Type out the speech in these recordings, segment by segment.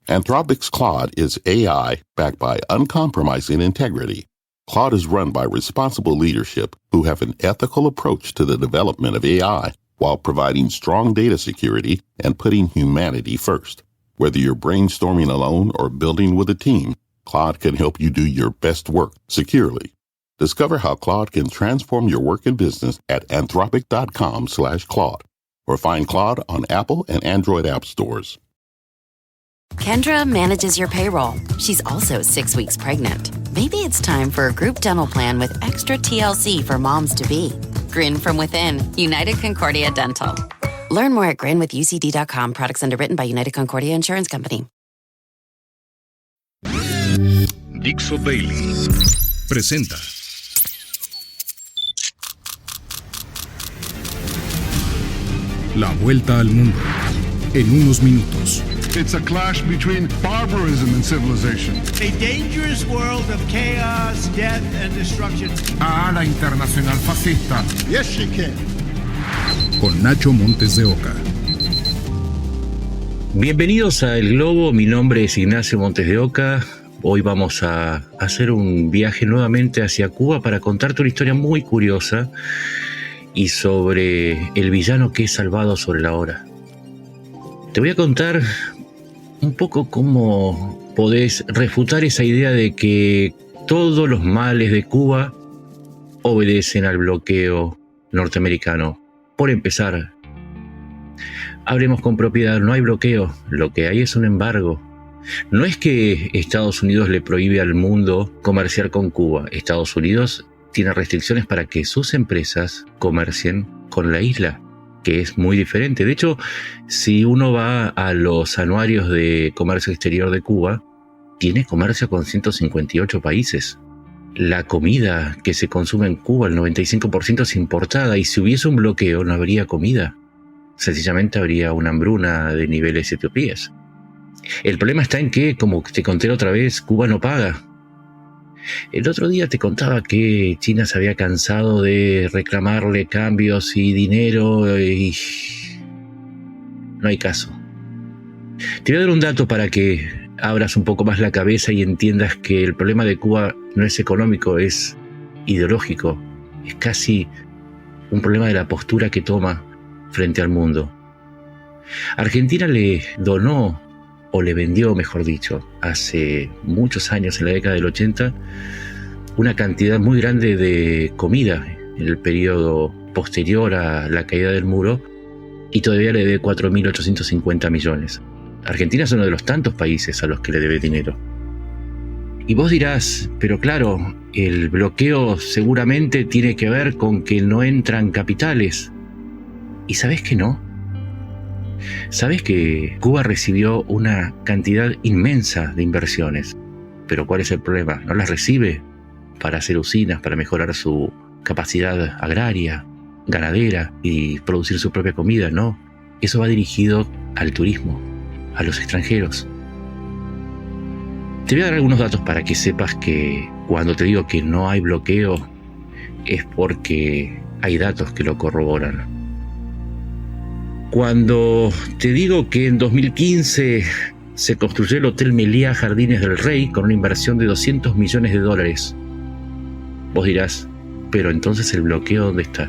Anthropic's Claude is AI backed by uncompromising integrity. Claude is run by responsible leadership who have an ethical approach to the development of AI while providing strong data security and putting humanity first. Whether you're brainstorming alone or building with a team, Claude can help you do your best work securely. Discover how Claude can transform your work and business at anthropic.com/Claude or find Claude on Apple and Android app stores. Kendra manages your payroll. She's also 6 weeks pregnant. Maybe it's time for a group dental plan with extra TLC for moms-to-be. Grin from within. United Concordia Dental. Learn more at grinwithucd.com. Products underwritten by United Concordia Insurance Company. Dixo Daily presenta La Vuelta al Mundo en unos minutos. It's a clash between barbarism and civilization. A dangerous world of chaos, death, and destruction. La internacional fascista. Yes, she can. Con Nacho Montes de Oca. Bienvenidos a El Globo, mi nombre es Ignacio Montes de Oca. Hoy vamos a hacer un viaje nuevamente hacia Cuba para contarte una historia muy curiosa y sobre el villano que es salvado sobre la hora. Te voy a contar un poco cómo podés refutar esa idea de que todos los males de Cuba obedecen al bloqueo norteamericano. Por empezar, hablemos con propiedad, no hay bloqueo, lo que hay es un embargo. No es que Estados Unidos le prohíbe al mundo comerciar con Cuba. Estados Unidos tiene restricciones para que sus empresas comercien con la isla, que es muy diferente. De hecho, si uno va a los anuarios de comercio exterior de Cuba, tiene comercio con 158 países. La comida que se consume en Cuba, el 95% es importada, y si hubiese un bloqueo no habría comida. Sencillamente habría una hambruna de niveles etiopíes. El problema está en que, como te conté la otra vez, Cuba no paga. El otro día te contaba que China se había cansado de reclamarle cambios y dinero y no hay caso. Te voy a dar un dato para que abras un poco más la cabeza y entiendas que el problema de Cuba no es económico, es ideológico. Es casi un problema de la postura que toma frente al mundo. Argentina le donó, o le vendió, mejor dicho, hace muchos años, en la década del 80, una cantidad muy grande de comida en el periodo posterior a la caída del muro, y todavía le debe 4.850 millones. Argentina es uno de los tantos países a los que le debe dinero. Y vos dirás, pero claro, el bloqueo seguramente tiene que ver con que no entran capitales. ¿Y sabés que no? ¿Sabés que Cuba recibió una cantidad inmensa de inversiones? Pero ¿cuál es el problema? No las recibe para hacer usinas, para mejorar su capacidad agraria, ganadera y producir su propia comida, no. Eso va dirigido al turismo, a los extranjeros. Te voy a dar algunos datos para que sepas que cuando te digo que no hay bloqueo es porque hay datos que lo corroboran. Cuando te digo que en 2015 se construyó el Hotel Meliá Jardines del Rey con una inversión de $200 millones, vos dirás, pero entonces el bloqueo ¿dónde está?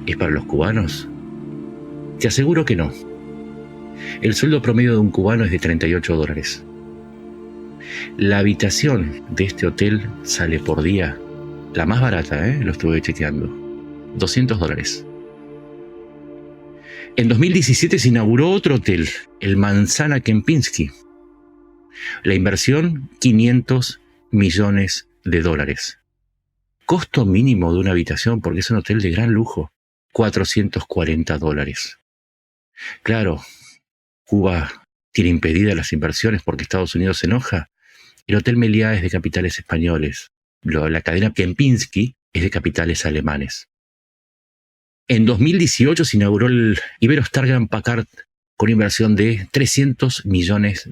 ¿Es para los cubanos? Te aseguro que no. El sueldo promedio de un cubano es de $38. La habitación de este hotel sale por día, la más barata, lo estuve chequeando, $200. En 2017 se inauguró otro hotel, el Manzana Kempinski. La inversión, $500 millones. Costo mínimo de una habitación, porque es un hotel de gran lujo, $440. Claro, Cuba tiene impedidas las inversiones porque Estados Unidos se enoja. El Hotel Meliá es de capitales españoles. La cadena Kempinski es de capitales alemanes. En 2018 se inauguró el Iberostar Grand Packard con inversión de $300 millones.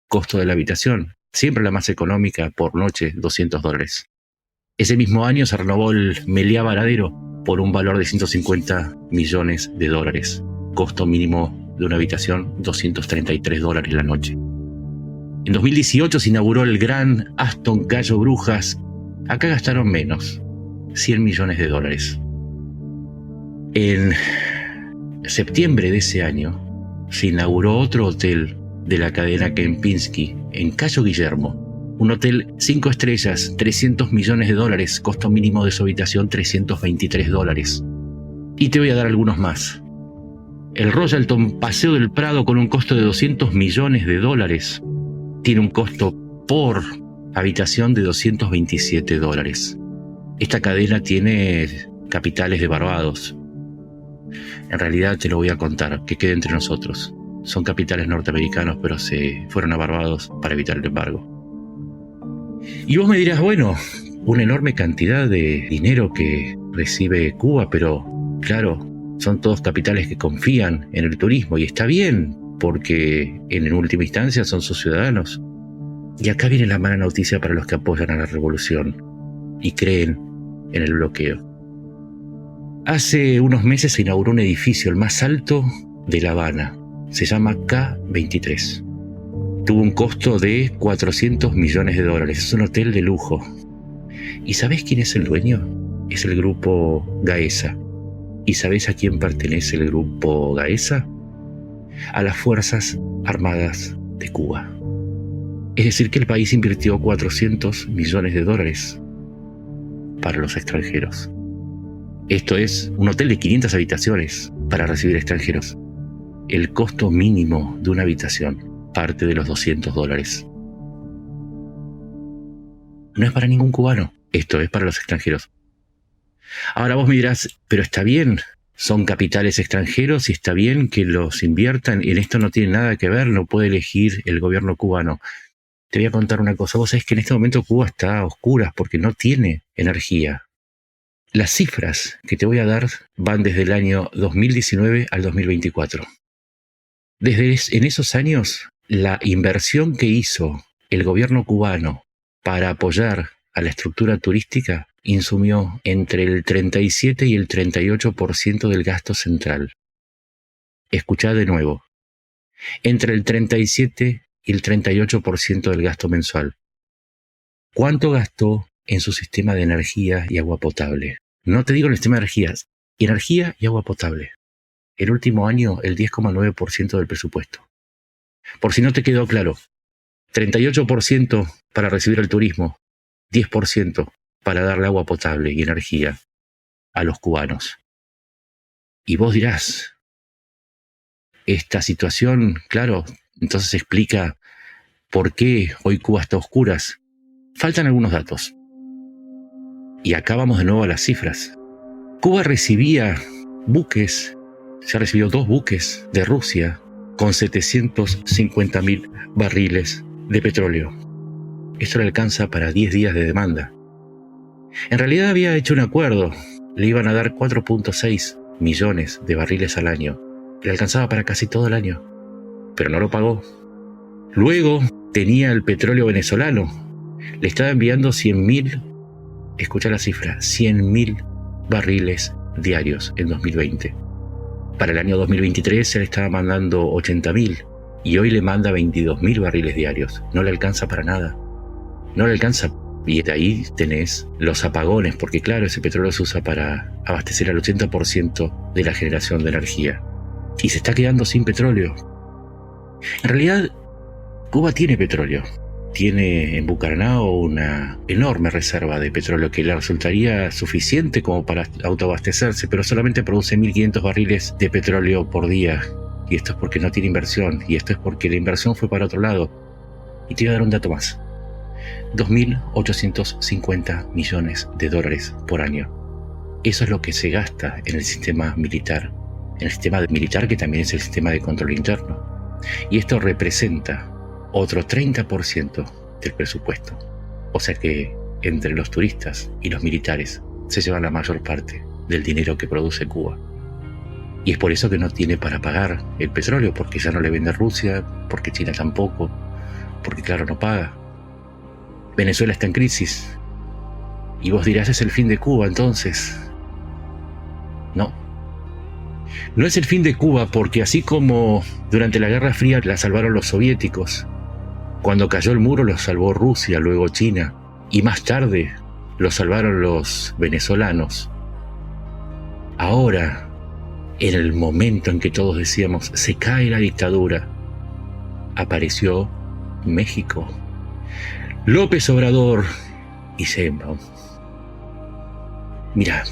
Costo de la habitación, siempre la más económica por noche, $200. Ese mismo año se renovó el Meliá Varadero por un valor de $150 millones. Costo mínimo de una habitación, $233 la noche. En 2018 se inauguró el Gran Aston Cayo Brujas. Acá gastaron menos, $100 millones. En septiembre de ese año se inauguró otro hotel de la cadena Kempinski en Cayo Guillermo. Un hotel 5 estrellas, $300 millones, costo mínimo de su habitación $323. Y te voy a dar algunos más. El Royalton Paseo del Prado, con un costo de $200 millones, tiene un costo por habitación de $227. Esta cadena tiene capitales de Barbados. En realidad te lo voy a contar, que quede entre nosotros. Son capitales norteamericanos, pero se fueron a Barbados para evitar el embargo. Y vos me dirás, bueno, una enorme cantidad de dinero que recibe Cuba, pero claro, son todos capitales que confían en el turismo, y está bien, porque en última instancia son sus ciudadanos. Y acá viene la mala noticia para los que apoyan a la revolución y creen en el bloqueo. Hace unos meses se inauguró un edificio, el más alto de La Habana. Se llama K23. Tuvo un costo de $400 millones. Es un hotel de lujo. ¿Y sabés quién es el dueño? Es el grupo Gaesa. ¿Y sabés a quién pertenece el grupo Gaesa? A las Fuerzas Armadas de Cuba. Es decir, que el país invirtió $400 millones para los extranjeros. Esto es un hotel de 500 habitaciones para recibir extranjeros. El costo mínimo de una habitación parte de los $200. No es para ningún cubano, esto es para los extranjeros. Ahora vos me dirás, pero está bien, son capitales extranjeros y está bien que los inviertan, y en esto no tiene nada que ver, no puede elegir el gobierno cubano. Te voy a contar una cosa, vos sabés que en este momento Cuba está a oscuras porque no tiene energía. Las cifras que te voy a dar van desde el año 2019 al 2024. En esos años, la inversión que hizo el gobierno cubano para apoyar a la estructura turística insumió entre el 37 y el 38% del gasto central. Escuchá de nuevo. Entre el 37 y el 38% del gasto mensual. ¿Cuánto gastó en su sistema de energía y agua potable? No te digo el sistema de energía y agua potable. El último año, el 10,9% del presupuesto. Por si no te quedó claro, 38% para recibir el turismo, 10% para darle agua potable y energía a los cubanos. Y vos dirás, esta situación, claro, entonces explica por qué hoy Cuba está a oscuras. Faltan algunos datos. Y acá vamos de nuevo a las cifras. Cuba recibía buques, se ha recibido 2 buques de Rusia con 750.000 barriles de petróleo. Esto le alcanza para 10 días de demanda. En realidad había hecho un acuerdo, le iban a dar 4.6 millones de barriles al año. Le alcanzaba para casi todo el año, pero no lo pagó. Luego tenía el petróleo venezolano, le estaba enviando 100.000, escucha la cifra, 100.000 barriles diarios en 2020. Para el año 2023 se le estaba mandando 80.000 y hoy le manda 22.000 barriles diarios. No le alcanza para nada. No le alcanza. Y de ahí tenés los apagones, porque claro, ese petróleo se usa para abastecer al 80% de la generación de energía. Y se está quedando sin petróleo. En realidad, Cuba tiene petróleo. Tiene en Bucaranao una enorme reserva de petróleo que le resultaría suficiente como para autoabastecerse, pero solamente produce 1.500 barriles de petróleo por día. Y esto es porque no tiene inversión, y esto es porque la inversión fue para otro lado. Y te voy a dar un dato más. 2.850 millones de dólares por año. Eso es lo que se gasta en el sistema militar. En el sistema militar, que también es el sistema de control interno. Y esto representa otro 30% del presupuesto. O sea que entre los turistas y los militares se llevan la mayor parte del dinero que produce Cuba. Y es por eso que no tiene para pagar el petróleo, porque ya no le vende Rusia, porque China tampoco, porque claro, no paga. Venezuela está en crisis. Y vos dirás, ¿es el fin de Cuba entonces? No. No es el fin de Cuba, porque así como durante la Guerra Fría la salvaron los soviéticos, cuando cayó el muro lo salvó Rusia, luego China, y más tarde lo salvaron los venezolanos. Ahora, en el momento en que todos decíamos, se cae la dictadura, apareció México. López Obrador y Sheinbaum. Mira,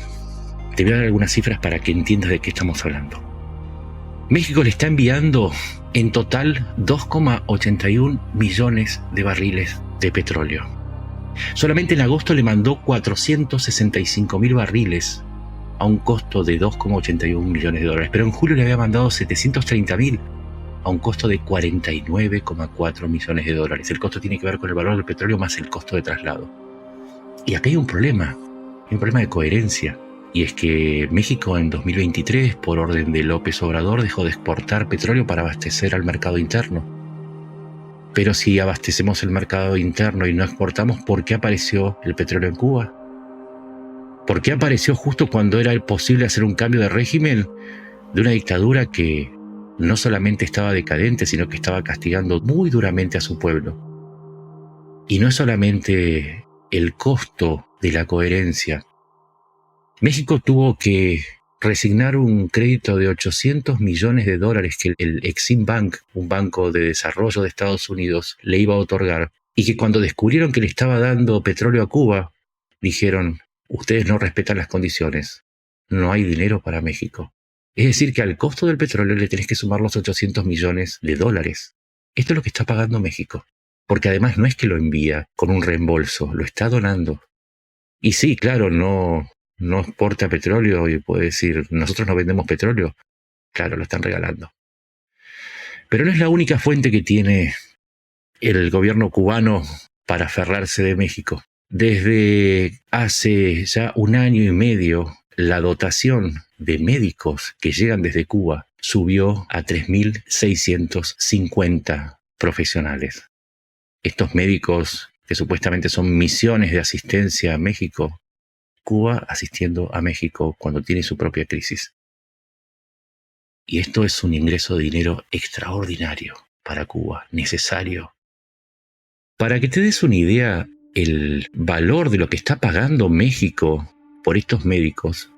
te voy a dar algunas cifras para que entiendas de qué estamos hablando. México le está enviando en total 2,81 millones de barriles de petróleo. Solamente en agosto le mandó 465.000 barriles a un costo de 2,81 millones de dólares, pero en julio le había mandado 730.000 a un costo de 49,4 millones de dólares. El costo tiene que ver con el valor del petróleo más el costo de traslado. Y acá hay un problema de coherencia. Y es que México en 2023, por orden de López Obrador, dejó de exportar petróleo para abastecer al mercado interno. Pero si abastecemos el mercado interno y no exportamos, ¿por qué apareció el petróleo en Cuba? ¿Por qué apareció justo cuando era posible hacer un cambio de régimen de una dictadura que no solamente estaba decadente, sino que estaba castigando muy duramente a su pueblo? Y no es solamente el costo de la coherencia. México tuvo que resignar un crédito de 800 millones de dólares que el Exim Bank, un banco de desarrollo de Estados Unidos, le iba a otorgar, y que cuando descubrieron que le estaba dando petróleo a Cuba, dijeron, ustedes no respetan las condiciones, no hay dinero para México. Es decir, que al costo del petróleo le tenés que sumar los 800 millones de dólares. Esto es lo que está pagando México, porque además no es que lo envía con un reembolso, lo está donando. Y sí, claro, no exporta petróleo y puede decir, nosotros no vendemos petróleo. Claro, lo están regalando. Pero no es la única fuente que tiene el gobierno cubano para aferrarse de México. Desde hace ya 1 año y medio, la dotación de médicos que llegan desde Cuba subió a 3.650 profesionales. Estos médicos, que supuestamente son misiones de asistencia a México, Cuba asistiendo a México cuando tiene su propia crisis. Y esto es un ingreso de dinero extraordinario para Cuba, necesario. Para que te des una idea, el valor de lo que está pagando México por estos médicos,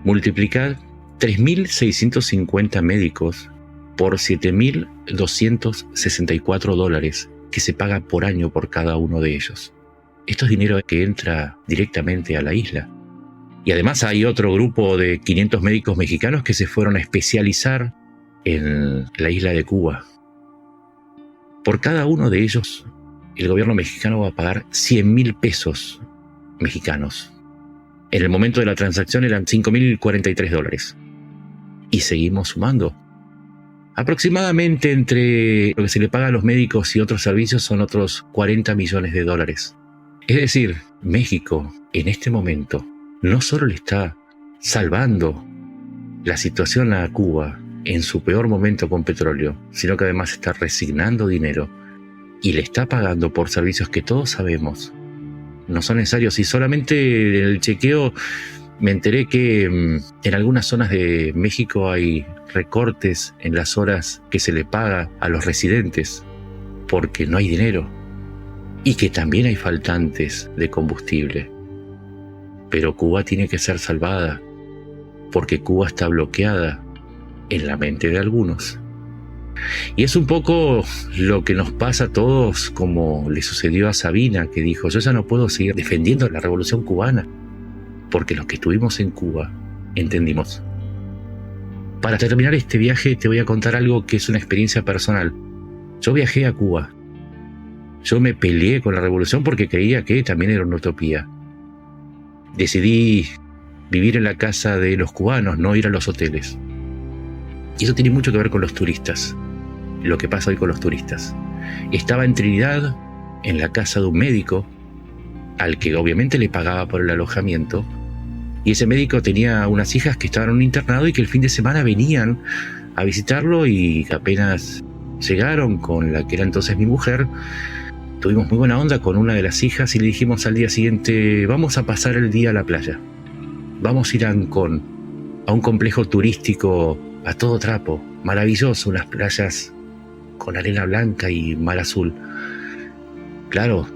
multiplicar 3.650 médicos por 7.264 dólares que se paga por año por cada uno de ellos. Esto es dinero que entra directamente a la isla. Y además hay otro grupo de 500 médicos mexicanos que se fueron a especializar en la isla de Cuba. Por cada uno de ellos, el gobierno mexicano va a pagar 100.000 pesos mexicanos. En el momento de la transacción eran 5.043 dólares. Y seguimos sumando. Aproximadamente entre lo que se le paga a los médicos y otros servicios son otros 40 millones de dólares. Es decir, México en este momento no solo le está salvando la situación a Cuba en su peor momento con petróleo, sino que además está resignando dinero y le está pagando por servicios que todos sabemos no son necesarios. Y solamente en el chequeo me enteré que en algunas zonas de México hay recortes en las horas que se le paga a los residentes porque no hay dinero. Y que también hay faltantes de combustible. Pero Cuba tiene que ser salvada, porque Cuba está bloqueada en la mente de algunos. Y es un poco lo que nos pasa a todos, como le sucedió a Sabina, que dijo, yo ya no puedo seguir defendiendo la revolución cubana, porque los que estuvimos en Cuba entendimos. Para terminar este viaje te voy a contar algo que es una experiencia personal. Yo viajé a Cuba. Yo me peleé con la revolución porque creía que también era una utopía. Decidí vivir en la casa de los cubanos, no ir a los hoteles. Y eso tiene mucho que ver con los turistas, lo que pasa hoy con los turistas. Estaba en Trinidad, en la casa de un médico, al que obviamente le pagaba por el alojamiento, y ese médico tenía unas hijas que estaban en un internado y que el fin de semana venían a visitarlo, y apenas llegaron con la que era entonces mi mujer, tuvimos muy buena onda con una de las hijas y le dijimos al día siguiente, vamos a pasar el día a la playa, vamos a ir a Ancón. a un complejo turístico a todo trapo, maravilloso, unas playas con arena blanca y mar azul. Claro,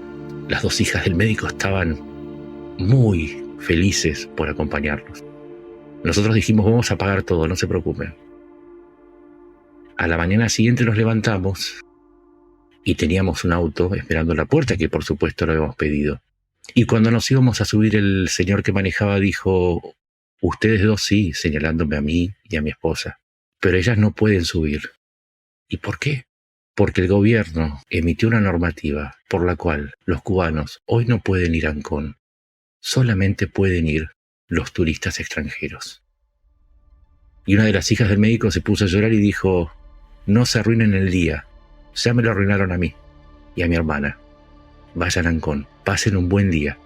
las 2 hijas del médico estaban muy felices por acompañarnos. Nosotros dijimos, vamos a pagar todo, no se preocupen. A la mañana siguiente nos levantamos y teníamos un auto esperando en la puerta, que por supuesto lo habíamos pedido. Y cuando nos íbamos a subir, el señor que manejaba dijo, ustedes 2 sí, señalándome a mí y a mi esposa, pero ellas no pueden subir. ¿Y por qué? Porque el gobierno emitió una normativa por la cual los cubanos hoy no pueden ir a Ancón. Solamente pueden ir los turistas extranjeros. Y una de las hijas del médico se puso a llorar y dijo, no se arruinen el día, ya me lo arruinaron a mí y a mi hermana. Vayan a Ancón, pasen un buen día,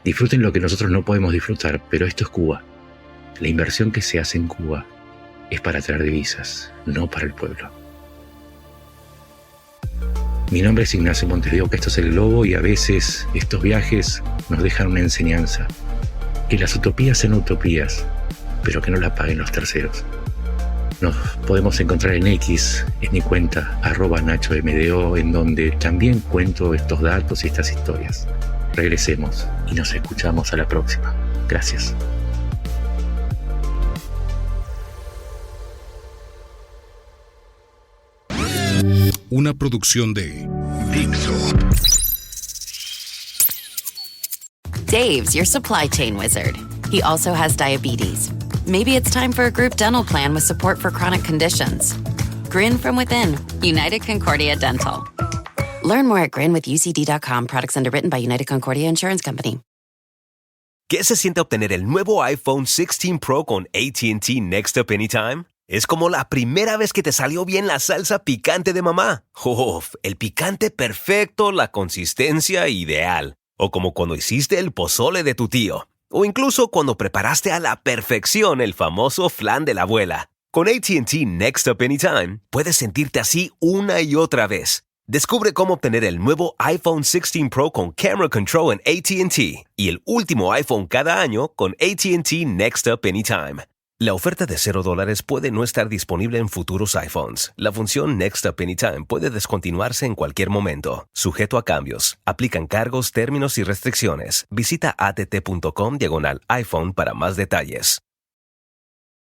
disfruten lo que nosotros no podemos disfrutar, pero esto es Cuba. La inversión que se hace en Cuba es para traer divisas, no para el pueblo. Mi nombre es Ignacio Montes de Oca, esto es El Globo, y a veces estos viajes nos dejan una enseñanza. Que las utopías sean utopías, pero que no la paguen los terceros. Nos podemos encontrar en X, en mi cuenta @NachoMDO, en donde también cuento estos datos y estas historias. Regresemos y nos escuchamos a la próxima. Gracias. Una producción de Dixo. Dave's your supply chain wizard. He also has diabetes. Maybe it's time for a group dental plan with support for chronic conditions. Grin from Within, United Concordia Dental. Learn more at grinwithucd.com. Products underwritten by United Concordia Insurance Company. ¿Qué se siente obtener el nuevo iPhone 16 Pro con AT&T Next Up Anytime? Es como la primera vez que te salió bien la salsa picante de mamá. ¡Uf! El picante perfecto, la consistencia ideal. O como cuando hiciste el pozole de tu tío. O incluso cuando preparaste a la perfección el famoso flan de la abuela. Con AT&T Next Up Anytime, puedes sentirte así una y otra vez. Descubre cómo obtener el nuevo iPhone 16 Pro con Camera Control en AT&T y el último iPhone cada año con AT&T Next Up Anytime. La oferta de $0 puede no estar disponible en futuros iPhones. La función Next Up Anytime puede descontinuarse en cualquier momento. Sujeto a cambios. Aplican cargos, términos y restricciones. Visita att.com/iPhone para más detalles.